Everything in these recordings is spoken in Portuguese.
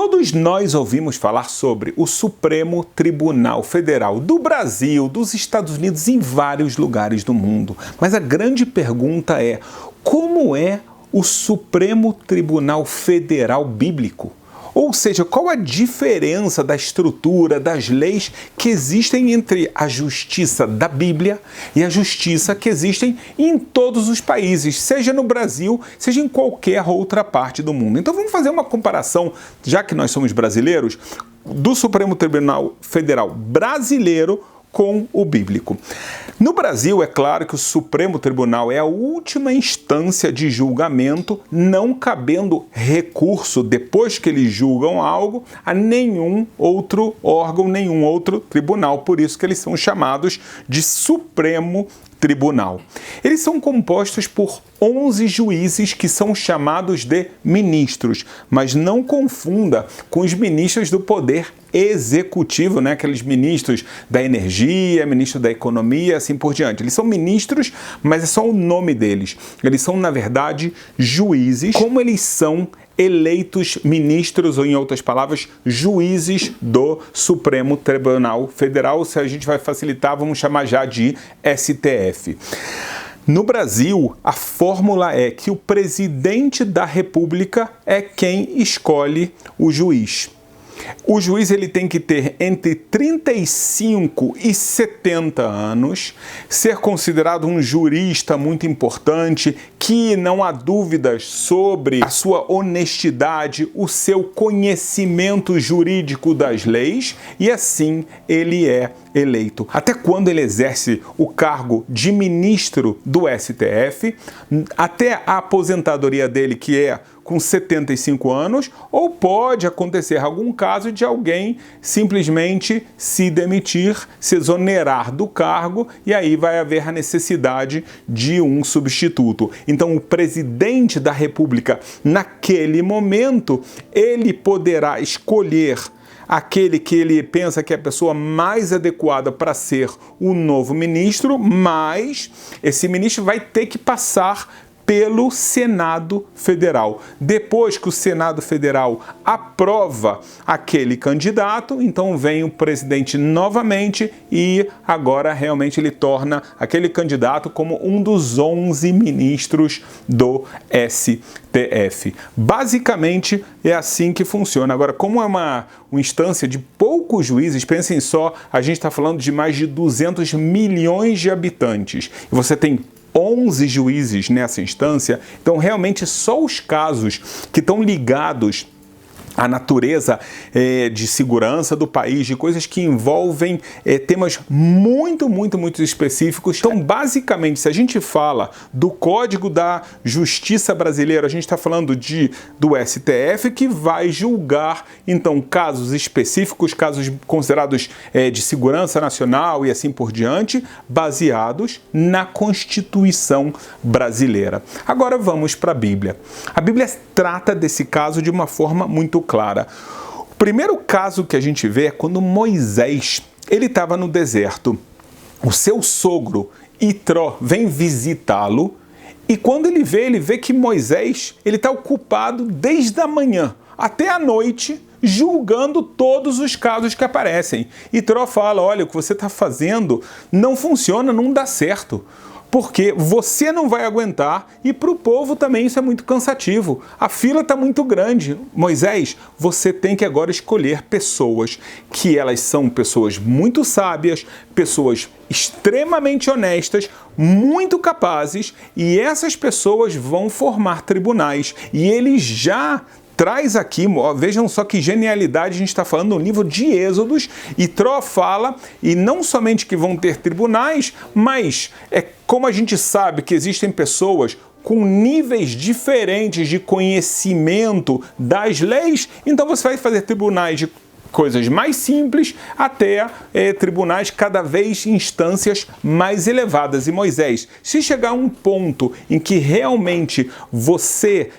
Todos nós ouvimos falar sobre o Supremo Tribunal Federal do Brasil, dos Estados Unidos e em vários lugares do mundo. Mas a grande pergunta é: como é o Supremo Tribunal Federal bíblico? Ou seja, qual a diferença da estrutura, das leis que existem entre a justiça da Bíblia e a justiça que existem em todos os países, seja no Brasil, seja em qualquer outra parte do mundo. Então vamos fazer uma comparação, já que nós somos brasileiros, do Supremo Tribunal Federal brasileiro com o bíblico. No Brasil, é claro que o Supremo Tribunal é a última instância de julgamento, não cabendo recurso depois que eles julgam algo a nenhum outro órgão, nenhum outro tribunal. Por isso que eles são chamados de Supremo Tribunal. Eles são compostos por 11 juízes que são chamados de ministros, mas não confunda com os ministros do Poder Executivo, né? Aqueles ministros da energia, ministro da economia, assim por diante. Eles são ministros, mas é só o nome deles. Eles são, na verdade, juízes. Como eles são eleitos ministros, ou em outras palavras, juízes do Supremo Tribunal Federal, se a gente vai facilitar, vamos chamar já de STF. No Brasil, a fórmula é que o presidente da República é quem escolhe o juiz. O juiz ele tem que ter entre 35 e 70 anos, ser considerado um jurista muito importante, que não há dúvidas sobre a sua honestidade, o seu conhecimento jurídico das leis, e assim ele é eleito. Até quando ele exerce o cargo de ministro do STF, até a aposentadoria dele, que é com 75 anos, ou pode acontecer algum caso de alguém simplesmente se demitir, se exonerar do cargo, e aí vai haver a necessidade de um substituto. Então, o presidente da República, naquele momento, ele poderá escolher aquele que ele pensa que é a pessoa mais adequada para ser o novo ministro, mas esse ministro vai ter que passar pelo Senado Federal. Depois que o Senado Federal aprova aquele candidato, então vem o presidente novamente e agora realmente ele torna aquele candidato como um dos 11 ministros do STF. Basicamente é assim que funciona. Agora, como é uma instância de poucos juízes, pensem só, a gente está falando de mais de 200 milhões de habitantes, e você tem 11 juízes nessa instância, então realmente só os casos que estão ligados à natureza de segurança do país, de coisas que envolvem temas muito específicos. Então, basicamente, se a gente fala do Código da Justiça Brasileira, a gente está falando do STF, que vai julgar, então, casos específicos, casos considerados de segurança nacional e assim por diante, baseados na Constituição brasileira. Agora vamos para a Bíblia. A Bíblia trata desse caso de uma forma muito clara. O primeiro caso que a gente vê é quando Moisés, ele estava no deserto. O seu sogro, Itró, vem visitá-lo, e quando ele vê que Moisés, ele está ocupado desde a manhã até a noite, julgando todos os casos que aparecem. Itró fala: olha, o que você está fazendo não funciona, não dá certo, porque você não vai aguentar e para o povo também isso é muito cansativo. A fila está muito grande. Moisés, você tem que agora escolher pessoas que elas são pessoas muito sábias, pessoas extremamente honestas, muito capazes, e essas pessoas vão formar tribunais. E ele já traz aqui, vejam só que genialidade, a gente está falando no livro de Êxodos, e Itró fala, e não somente que vão ter tribunais, mas como a gente sabe que existem pessoas com níveis diferentes de conhecimento das leis, então você vai fazer tribunais de coisas mais simples até tribunais cada vez em instâncias mais elevadas. E Moisés, se chegar a um ponto em que realmente você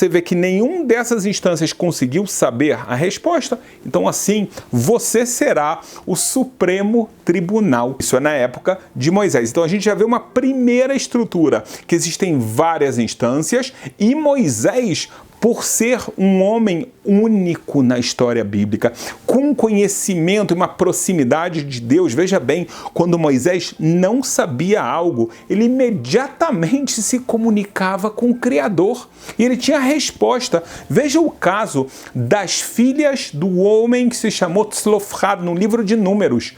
vê que nenhum dessas instâncias conseguiu saber a resposta, então assim você será o Supremo Tribunal. Isso é na época de Moisés. Então a gente já vê uma primeira estrutura, que existem várias instâncias e Moisés por ser um homem único na história bíblica, com conhecimento e uma proximidade de Deus. Veja bem, quando Moisés não sabia algo, ele imediatamente se comunicava com o Criador e ele tinha a resposta. Veja o caso das filhas do homem que se chamou Tzlofchad no livro de Números.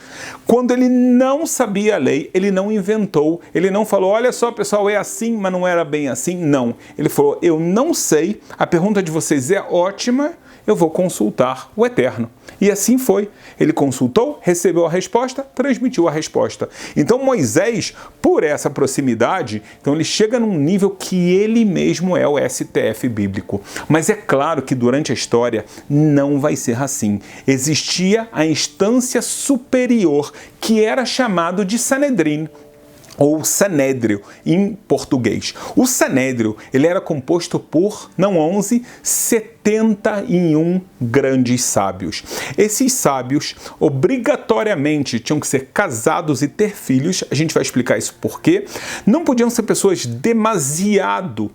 Quando ele não sabia a lei, ele não inventou, ele não falou, olha só pessoal, é assim, mas não era bem assim. Não, ele falou, eu não sei, a pergunta de vocês é ótima, eu vou consultar o Eterno. E assim foi. Ele consultou, recebeu a resposta, transmitiu a resposta. Então Moisés, por essa proximidade, então ele chega num nível que ele mesmo é o STF bíblico. Mas é claro que durante a história não vai ser assim. Existia a instância superior, que era chamado de Sanedrim, ou Sanédrio, em português. O Sanédrio, ele era composto por, não 11, 71 grandes sábios. Esses sábios, obrigatoriamente, tinham que ser casados e ter filhos. A gente vai explicar isso por quê. Não podiam ser pessoas demasiado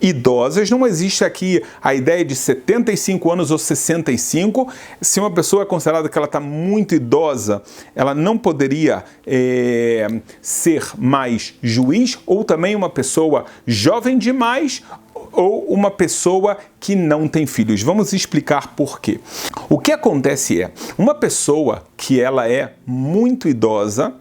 idosas, não existe aqui a ideia de 75 anos ou 65. Se uma pessoa é considerada que ela está muito idosa, ela não poderia ser mais juiz, ou também uma pessoa jovem demais, ou uma pessoa que não tem filhos. Vamos explicar por quê. O que acontece é, uma pessoa que ela é muito idosa,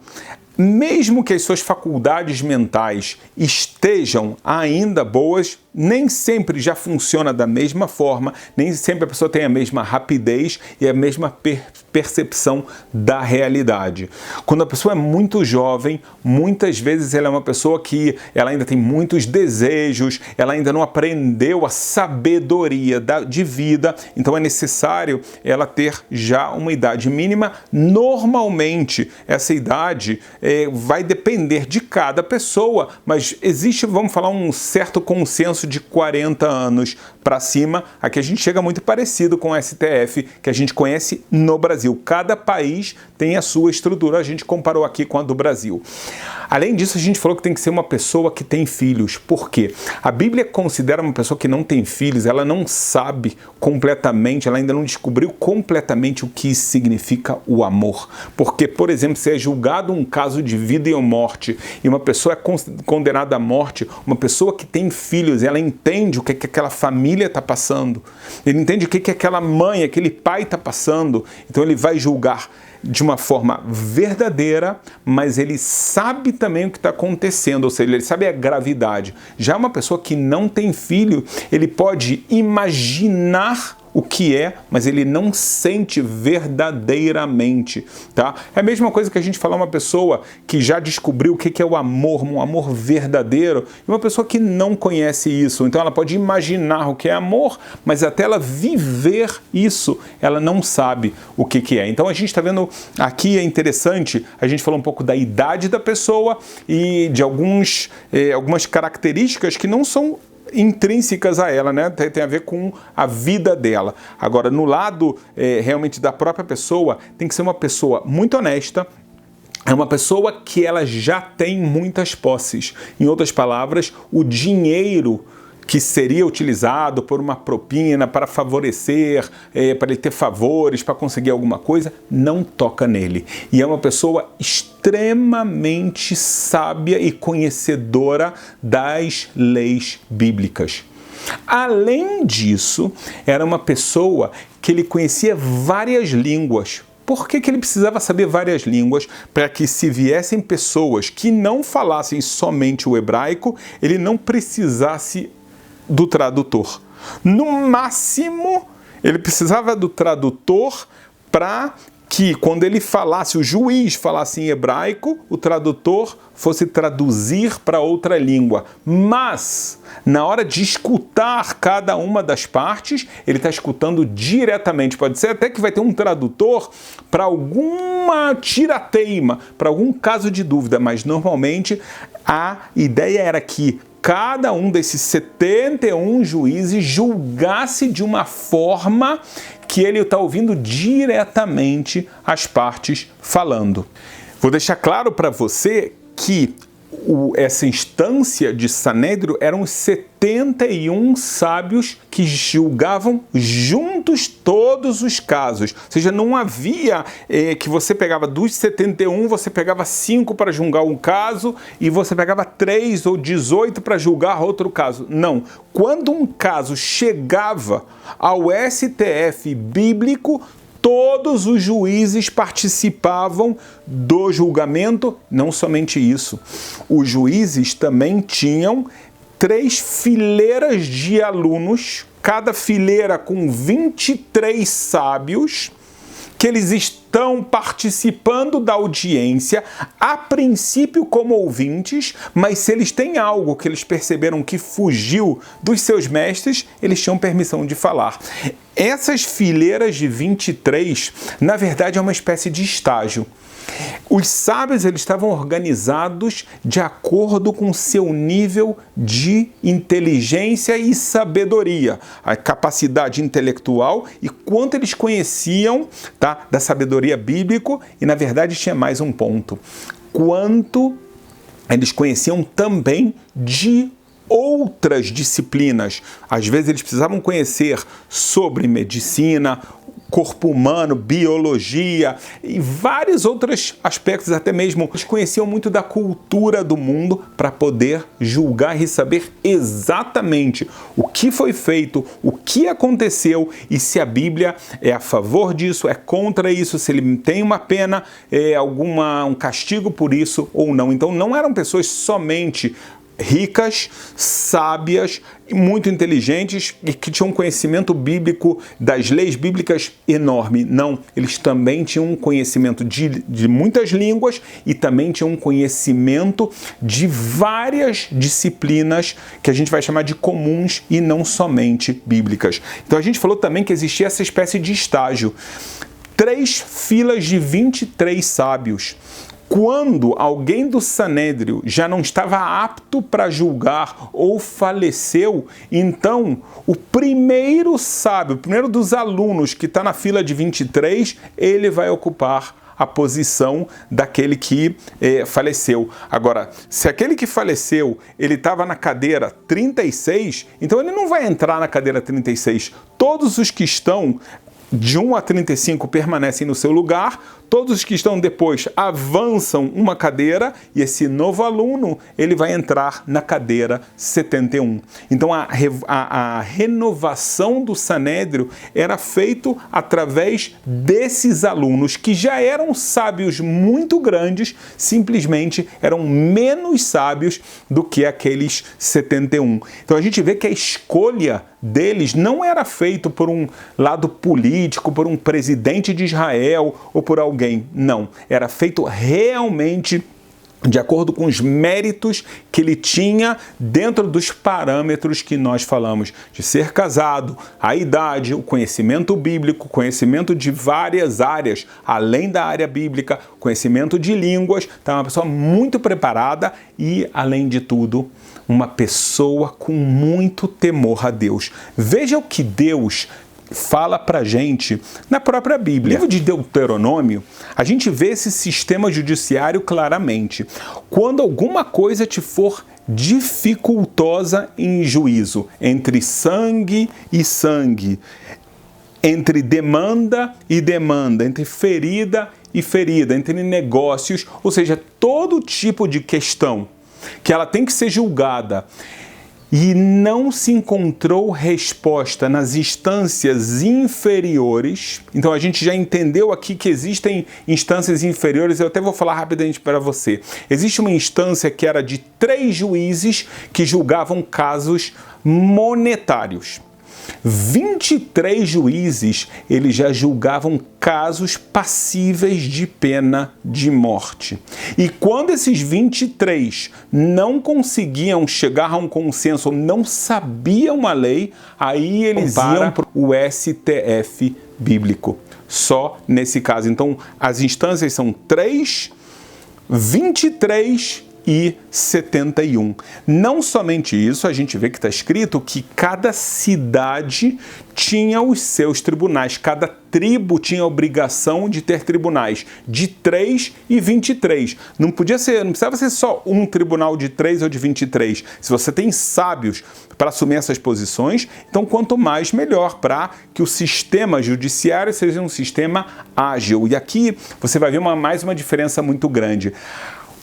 mesmo que as suas faculdades mentais estejam ainda boas, nem sempre já funciona da mesma forma, nem sempre a pessoa tem a mesma rapidez e a mesma percepção da realidade. Quando a pessoa é muito jovem, muitas vezes ela é uma pessoa que ela ainda tem muitos desejos, ela ainda não aprendeu a sabedoria de vida, então é necessário ela ter já uma idade mínima. Normalmente, essa idade vai depender de cada pessoa, mas existe, vamos falar, um certo consenso de 40 anos para cima. Aqui a gente chega muito parecido com o STF, que a gente conhece no Brasil. Cada país tem a sua estrutura, a gente comparou aqui com a do Brasil. Além disso, a gente falou que tem que ser uma pessoa que tem filhos. Por quê? A Bíblia considera uma pessoa que não tem filhos, ela não sabe completamente, ela ainda não descobriu completamente o que significa o amor. Porque, por exemplo, se é julgado um caso de vida e morte, e uma pessoa é condenada à morte, uma pessoa que tem filhos, ela entende o que aquela família está passando, ele entende o que aquela mãe, aquele pai está passando, então ele vai julgar de uma forma verdadeira, mas ele sabe também o que está acontecendo, ou seja, ele sabe a gravidade. Já uma pessoa que não tem filho, ele pode imaginar o que é, mas ele não sente verdadeiramente, tá? É a mesma coisa que a gente falar uma pessoa que já descobriu o que é o amor, um amor verdadeiro, e uma pessoa que não conhece isso. Então ela pode imaginar o que é amor, mas até ela viver isso, ela não sabe o que é. Então a gente está vendo aqui, é interessante, a gente falou um pouco da idade da pessoa e de algumas características que não são intrínsecas a ela, né? Tem a ver com a vida dela. Agora, no lado realmente da própria pessoa, tem que ser uma pessoa muito honesta, é uma pessoa que ela já tem muitas posses. Em outras palavras, o dinheiro que seria utilizado por uma propina para favorecer, para ele ter favores, para conseguir alguma coisa, não toca nele. E é uma pessoa extremamente sábia e conhecedora das leis bíblicas. Além disso, era uma pessoa que ele conhecia várias línguas. Por que ele precisava saber várias línguas? Para que se viessem pessoas que não falassem somente o hebraico, ele não precisasse do tradutor. No máximo, ele precisava do tradutor para que, quando ele falasse, o juiz falasse em hebraico, o tradutor fosse traduzir para outra língua. Mas, na hora de escutar cada uma das partes, ele está escutando diretamente. Pode ser até que vai ter um tradutor para alguma tirateima, para algum caso de dúvida, mas normalmente a ideia era que cada um desses 71 juízes julgasse de uma forma que ele está ouvindo diretamente as partes falando. Vou deixar claro para você que essa instância de Sanédrio eram 71 sábios que julgavam juntos todos os casos. Ou seja, não havia que você pegava dos 71, você pegava 5 para julgar um caso e você pegava 3 ou 18 para julgar outro caso. Não. Quando um caso chegava ao STF bíblico, todos os juízes participavam do julgamento. Não somente isso, os juízes também tinham 3 fileiras de alunos, cada fileira com 23 sábios, que eles estão participando da audiência, a princípio como ouvintes, mas se eles têm algo que eles perceberam que fugiu dos seus mestres, eles tinham permissão de falar. Essas fileiras de 23, na verdade, é uma espécie de estágio. Os sábios eles estavam organizados de acordo com seu nível de inteligência e sabedoria, a capacidade intelectual e quanto eles conheciam, tá, da sabedoria bíblica, e na verdade tinha mais um ponto, quanto eles conheciam também de outras disciplinas. Às vezes eles precisavam conhecer sobre medicina, corpo humano, biologia e vários outros aspectos, até mesmo eles conheciam muito da cultura do mundo para poder julgar e saber exatamente o que foi feito, o que aconteceu e se a Bíblia é a favor disso, é contra isso, se ele tem uma pena, um castigo por isso ou não. Então não eram pessoas somente ricas, sábias, muito inteligentes e que tinham um conhecimento bíblico, das leis bíblicas enorme. Não, eles também tinham um conhecimento de muitas línguas e também tinham um conhecimento de várias disciplinas que a gente vai chamar de comuns e não somente bíblicas. Então a gente falou também que existia essa espécie de estágio. 3 filas de 23 sábios. Quando alguém do Sanédrio já não estava apto para julgar ou faleceu, então o primeiro sábio, o primeiro dos alunos que está na fila de 23, ele vai ocupar a posição daquele que faleceu. Agora, se aquele que faleceu, ele estava na cadeira 36, então ele não vai entrar na cadeira 36. Todos os que estão de 1 a 35 permanecem no seu lugar, todos os que estão depois avançam uma cadeira e esse novo aluno ele vai entrar na cadeira 71. Então a renovação do Sanédrio era feito através desses alunos que já eram sábios muito grandes, simplesmente eram menos sábios do que aqueles 71. Então a gente vê que a escolha deles não era feito por um lado político, por um presidente de Israel ou por alguém. Não, era feito realmente de acordo com os méritos que ele tinha dentro dos parâmetros que nós falamos, de ser casado, a idade, o conhecimento bíblico, conhecimento de várias áreas, além da área bíblica, conhecimento de línguas. Então, uma pessoa muito preparada e, além de tudo, uma pessoa com muito temor a Deus. Veja o que Deus fala pra gente na própria Bíblia. No livro de Deuteronômio, a gente vê esse sistema judiciário claramente. Quando alguma coisa te for dificultosa em juízo, entre sangue e sangue, entre demanda e demanda, entre ferida e ferida, entre negócios, ou seja, todo tipo de questão que ela tem que ser julgada e não se encontrou resposta nas instâncias inferiores. Então a gente já entendeu aqui que existem instâncias inferiores, eu até vou falar rapidamente para você. Existe uma instância que era de 3 juízes que julgavam casos monetários. 23 juízes, eles já julgavam casos passíveis de pena de morte. E quando esses 23 não conseguiam chegar a um consenso, ou não sabiam a lei, aí eles iam para o STF bíblico. Só nesse caso. Então, as instâncias são 3, 23 71. Não somente isso, a gente vê que está escrito que cada cidade tinha os seus tribunais, cada tribo tinha a obrigação de ter tribunais de 3 e 23. Não precisava ser só um tribunal de 3 ou de 23. Se você tem sábios para assumir essas posições, então quanto mais melhor, para que o sistema judiciário seja um sistema ágil. E aqui você vai ver mais uma diferença muito grande.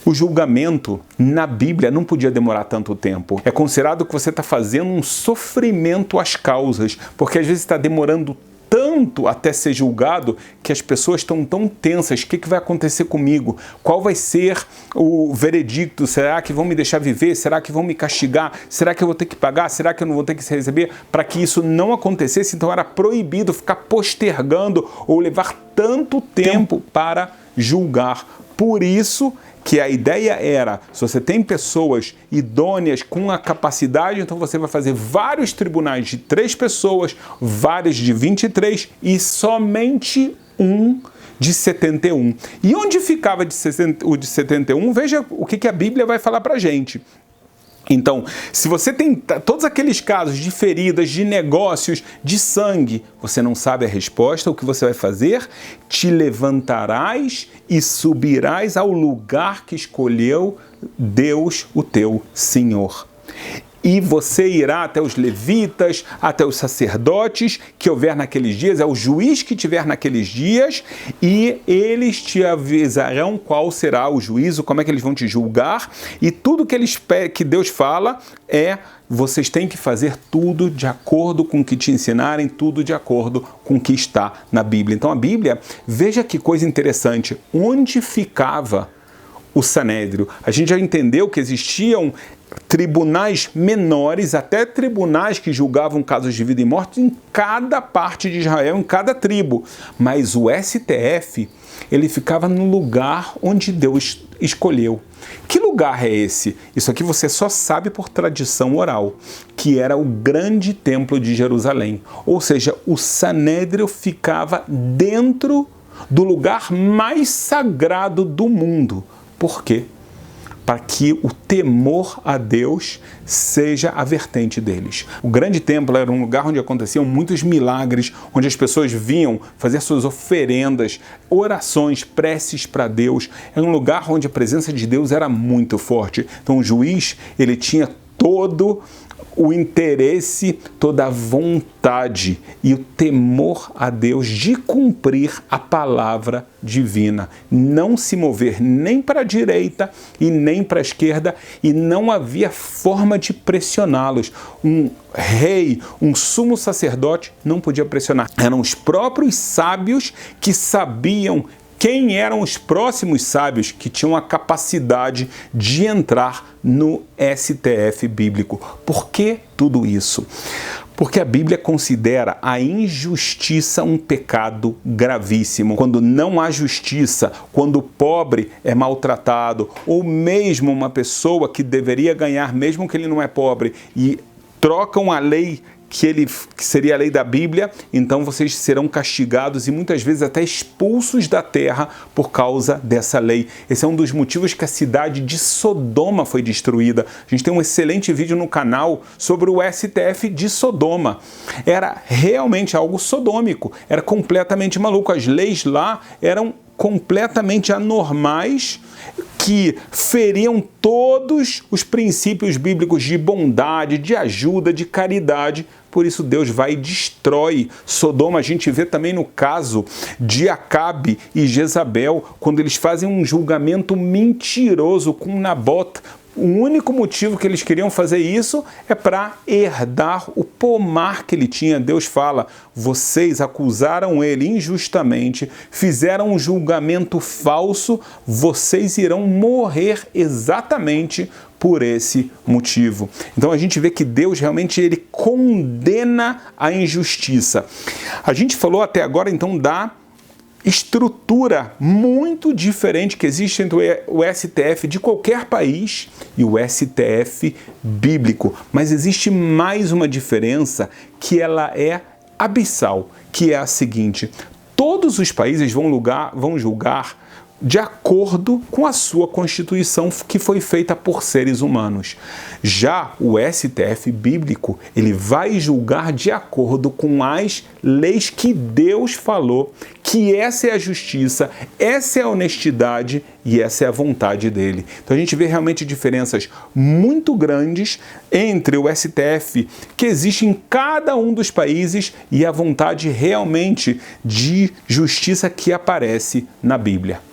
O julgamento na Bíblia não podia demorar tanto tempo. É considerado que você está fazendo um sofrimento às causas, porque às vezes está demorando tanto até ser julgado que as pessoas estão tão tensas. O que vai acontecer comigo? Qual vai ser o veredicto? Será que vão me deixar viver? Será que vão me castigar? Será que eu vou ter que pagar? Será que eu não vou ter que receber? Para que isso não acontecesse, então era proibido ficar postergando ou levar tanto tempo para julgar. Por isso que a ideia era, se você tem pessoas idôneas com a capacidade, então você vai fazer vários tribunais de 3 pessoas, vários de 23 e somente um de 71. E onde ficava o de 71? Veja o que a Bíblia vai falar para a gente. Então, se você tem todos aqueles casos de feridas, de negócios, de sangue, você não sabe a resposta, o que você vai fazer? Te levantarás e subirás ao lugar que escolheu Deus, o teu Senhor. E você irá até os levitas, até os sacerdotes que houver naqueles dias, é o juiz que tiver naqueles dias, e eles te avisarão qual será o juízo, como é que eles vão te julgar, e tudo que Deus fala é: vocês têm que fazer tudo de acordo com o que te ensinarem, tudo de acordo com o que está na Bíblia. Então a Bíblia, veja que coisa interessante, onde ficava o Sanédrio? A gente já entendeu que existiam tribunais menores, até tribunais que julgavam casos de vida e morte em cada parte de Israel, em cada tribo. Mas o STF, ele ficava no lugar onde Deus escolheu. Que lugar é esse? Isso aqui você só sabe por tradição oral, que era o grande templo de Jerusalém. Ou seja, o Sanédrio ficava dentro do lugar mais sagrado do mundo. Por quê? Para que o temor a Deus seja a vertente deles. O grande templo era um lugar onde aconteciam muitos milagres, onde as pessoas vinham fazer suas oferendas, orações, preces para Deus. Era um lugar onde a presença de Deus era muito forte. Então o juiz, ele tinha todo o interesse, toda a vontade e o temor a Deus de cumprir a palavra divina. Não se mover nem para a direita e nem para a esquerda, e não havia forma de pressioná-los. Um rei, um sumo sacerdote não podia pressionar. Eram os próprios sábios que sabiam quem eram os próximos sábios que tinham a capacidade de entrar no STF bíblico. Por que tudo isso? Porque a Bíblia considera a injustiça um pecado gravíssimo. Quando não há justiça, quando o pobre é maltratado, ou mesmo uma pessoa que deveria ganhar, mesmo que ele não é pobre, e trocam a lei que seria a lei da Bíblia, então vocês serão castigados e muitas vezes até expulsos da terra por causa dessa lei. Esse é um dos motivos que a cidade de Sodoma foi destruída. A gente tem um excelente vídeo no canal sobre o STF de Sodoma. Era realmente algo sodômico, era completamente maluco. As leis lá eram completamente anormais, que feriam todos os princípios bíblicos de bondade, de ajuda, de caridade. Por isso Deus vai e destrói Sodoma. A gente vê também no caso de Acabe e Jezabel, quando eles fazem um julgamento mentiroso com Nabote. O único motivo que eles queriam fazer isso é para herdar o pomar que ele tinha. Deus fala: vocês acusaram ele injustamente, fizeram um julgamento falso, vocês irão morrer exatamente por esse motivo. Então a gente vê que Deus realmente ele condena a injustiça. A gente falou até agora então da estrutura muito diferente que existe entre o STF de qualquer país e o STF bíblico. Mas existe mais uma diferença que ela é abissal, que é a seguinte: todos os países vão julgar de acordo com a sua Constituição que foi feita por seres humanos. Já o STF bíblico, ele vai julgar de acordo com as leis que Deus falou, que essa é a justiça, essa é a honestidade e essa é a vontade dele. Então a gente vê realmente diferenças muito grandes entre o STF que existe em cada um dos países e a vontade realmente de justiça que aparece na Bíblia.